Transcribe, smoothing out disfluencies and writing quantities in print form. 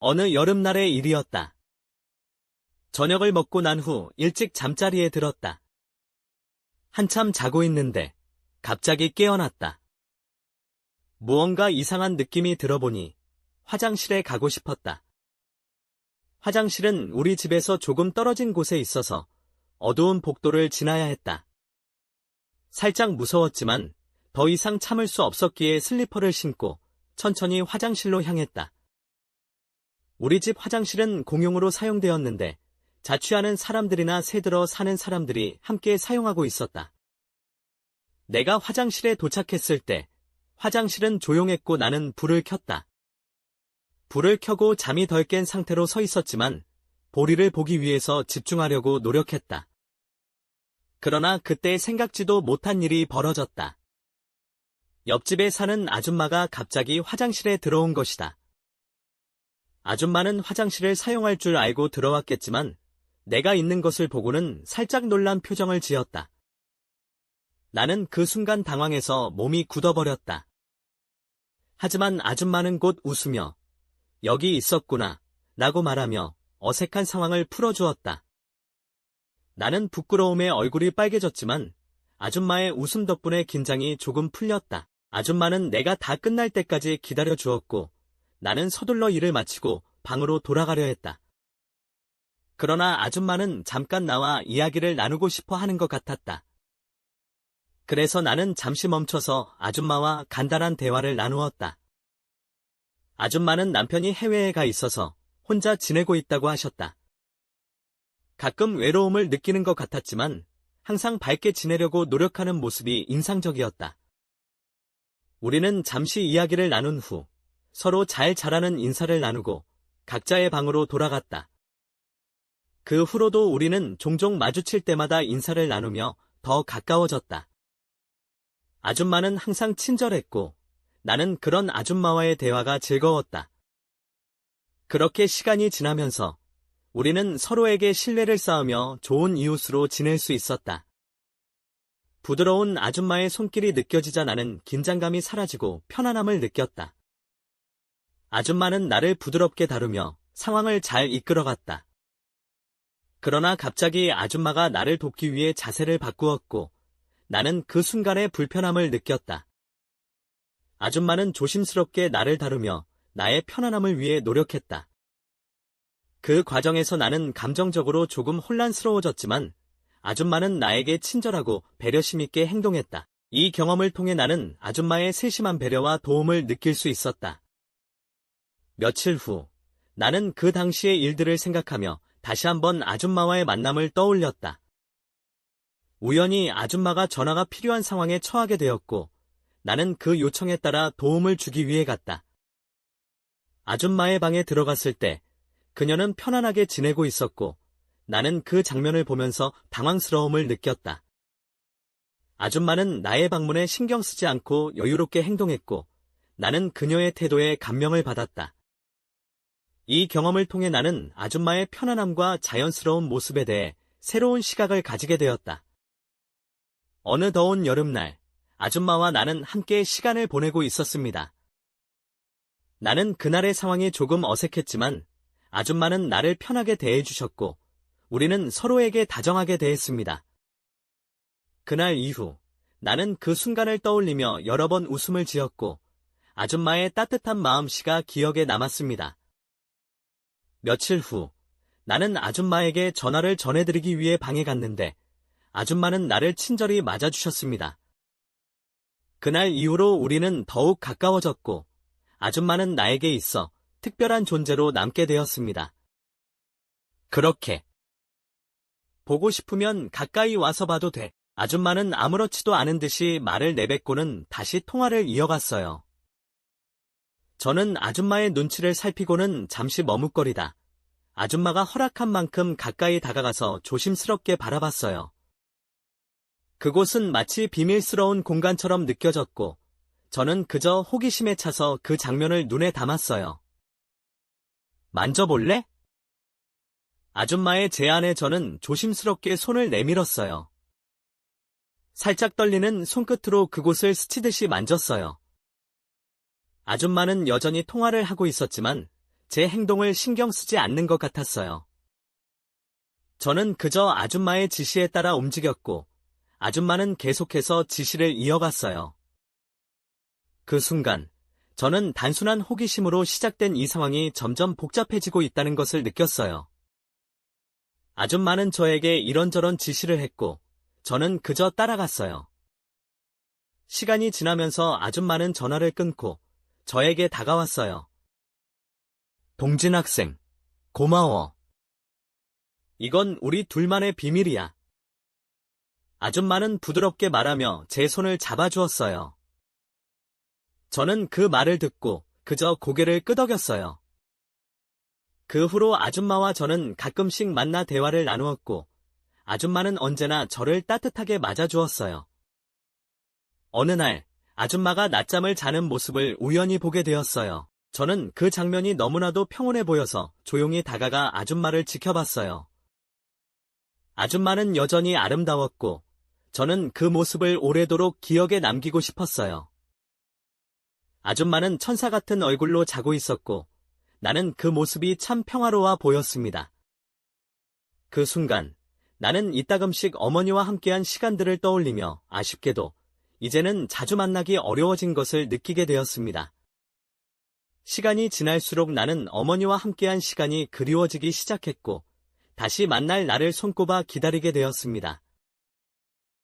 어느 여름날의 일이었다. 저녁을 먹고 난 후 일찍 잠자리에 들었다. 한참 자고 있는데 갑자기 깨어났다. 무언가 이상한 느낌이 들어보니 화장실에 가고 싶었다. 화장실은 우리 집에서 조금 떨어진 곳에 있어서 어두운 복도를 지나야 했다. 살짝 무서웠지만 더 이상 참을 수 없었기에 슬리퍼를 신고 천천히 화장실로 향했다. 우리 집 화장실은 공용으로 사용되었는데 자취하는 사람들이나 새들어 사는 사람들이 함께 사용하고 있었다. 내가 화장실에 도착했을 때 화장실은 조용했고 나는 불을 켰다. 불을 켜고 잠이 덜 깬 상태로 서 있었지만 보리를 보기 위해서 집중하려고 노력했다. 그러나 그때 생각지도 못한 일이 벌어졌다. 옆집에 사는 아줌마가 갑자기 화장실에 들어온 것이다. 아줌마는 화장실을 사용할 줄 알고 들어왔겠지만 내가 있는 것을 보고는 살짝 놀란 표정을 지었다. 나는 그 순간 당황해서 몸이 굳어버렸다. 하지만 아줌마는 곧 웃으며 여기 있었구나 라고 말하며 어색한 상황을 풀어주었다. 나는 부끄러움에 얼굴이 빨개졌지만 아줌마의 웃음 덕분에 긴장이 조금 풀렸다. 아줌마는 내가 다 끝날 때까지 기다려 주었고 나는 서둘러 일을 마치고 방으로 돌아가려 했다. 그러나 아줌마는 잠깐 나와 이야기를 나누고 싶어 하는 것 같았다. 그래서 나는 잠시 멈춰서 아줌마와 간단한 대화를 나누었다. 아줌마는 남편이 해외에 가 있어서 혼자 지내고 있다고 하셨다. 가끔 외로움을 느끼는 것 같았지만 항상 밝게 지내려고 노력하는 모습이 인상적이었다. 우리는 잠시 이야기를 나눈 후 서로 잘 자라는 인사를 나누고 각자의 방으로 돌아갔다. 그 후로도 우리는 종종 마주칠 때마다 인사를 나누며 더 가까워졌다. 아줌마는 항상 친절했고 나는 그런 아줌마와의 대화가 즐거웠다. 그렇게 시간이 지나면서 우리는 서로에게 신뢰를 쌓으며 좋은 이웃으로 지낼 수 있었다. 부드러운 아줌마의 손길이 느껴지자 나는 긴장감이 사라지고 편안함을 느꼈다. 아줌마는 나를 부드럽게 다루며 상황을 잘 이끌어갔다. 그러나 갑자기 아줌마가 나를 돕기 위해 자세를 바꾸었고 나는 그 순간에 불편함을 느꼈다. 아줌마는 조심스럽게 나를 다루며 나의 편안함을 위해 노력했다. 그 과정에서 나는 감정적으로 조금 혼란스러워졌지만 아줌마는 나에게 친절하고 배려심 있게 행동했다. 이 경험을 통해 나는 아줌마의 세심한 배려와 도움을 느낄 수 있었다. 며칠 후 나는 그 당시의 일들을 생각하며 다시 한번 아줌마와의 만남을 떠올렸다. 우연히 아줌마가 전화가 필요한 상황에 처하게 되었고 나는 그 요청에 따라 도움을 주기 위해 갔다. 아줌마의 방에 들어갔을 때 그녀는 편안하게 지내고 있었고 나는 그 장면을 보면서 당황스러움을 느꼈다. 아줌마는 나의 방문에 신경 쓰지 않고 여유롭게 행동했고 나는 그녀의 태도에 감명을 받았다. 이 경험을 통해 나는 아줌마의 편안함과 자연스러운 모습에 대해 새로운 시각을 가지게 되었다. 어느 더운 여름날, 아줌마와 나는 함께 시간을 보내고 있었습니다. 나는 그날의 상황이 조금 어색했지만 아줌마는 나를 편하게 대해주셨고 우리는 서로에게 다정하게 대했습니다. 그날 이후 나는 그 순간을 떠올리며 여러 번 웃음을 지었고 아줌마의 따뜻한 마음씨가 기억에 남았습니다. 며칠 후 나는 아줌마에게 전화를 전해드리기 위해 방에 갔는데 아줌마는 나를 친절히 맞아주셨습니다. 그날 이후로 우리는 더욱 가까워졌고 아줌마는 나에게 있어 특별한 존재로 남게 되었습니다. 그렇게 보고 싶으면 가까이 와서 봐도 돼. 아줌마는 아무렇지도 않은 듯이 말을 내뱉고는 다시 통화를 이어갔어요. 저는 아줌마의 눈치를 살피고는 잠시 머뭇거리다 아줌마가 허락한 만큼 가까이 다가가서 조심스럽게 바라봤어요. 그곳은 마치 비밀스러운 공간처럼 느껴졌고 저는 그저 호기심에 차서 그 장면을 눈에 담았어요. 만져볼래? 아줌마의 제안에 저는 조심스럽게 손을 내밀었어요. 살짝 떨리는 손끝으로 그곳을 스치듯이 만졌어요. 아줌마는 여전히 통화를 하고 있었지만 제 행동을 신경 쓰지 않는 것 같았어요. 저는 그저 아줌마의 지시에 따라 움직였고, 아줌마는 계속해서 지시를 이어갔어요. 그 순간, 저는 단순한 호기심으로 시작된 이 상황이 점점 복잡해지고 있다는 것을 느꼈어요. 아줌마는 저에게 이런저런 지시를 했고, 저는 그저 따라갔어요. 시간이 지나면서 아줌마는 전화를 끊고 저에게 다가왔어요. 동진 학생, 고마워. 이건 우리 둘만의 비밀이야. 아줌마는 부드럽게 말하며 제 손을 잡아주었어요. 저는 그 말을 듣고 그저 고개를 끄덕였어요. 그 후로 아줌마와 저는 가끔씩 만나 대화를 나누었고, 아줌마는 언제나 저를 따뜻하게 맞아주었어요. 어느 날, 아줌마가 낮잠을 자는 모습을 우연히 보게 되었어요. 저는 그 장면이 너무나도 평온해 보여서 조용히 다가가 아줌마를 지켜봤어요. 아줌마는 여전히 아름다웠고, 저는 그 모습을 오래도록 기억에 남기고 싶었어요. 아줌마는 천사 같은 얼굴로 자고 있었고, 나는 그 모습이 참 평화로워 보였습니다. 그 순간, 나는 이따금씩 어머니와 함께한 시간들을 떠올리며 아쉽게도 이제는 자주 만나기 어려워진 것을 느끼게 되었습니다. 시간이 지날수록 나는 어머니와 함께한 시간이 그리워지기 시작했고, 다시 만날 날을 손꼽아 기다리게 되었습니다.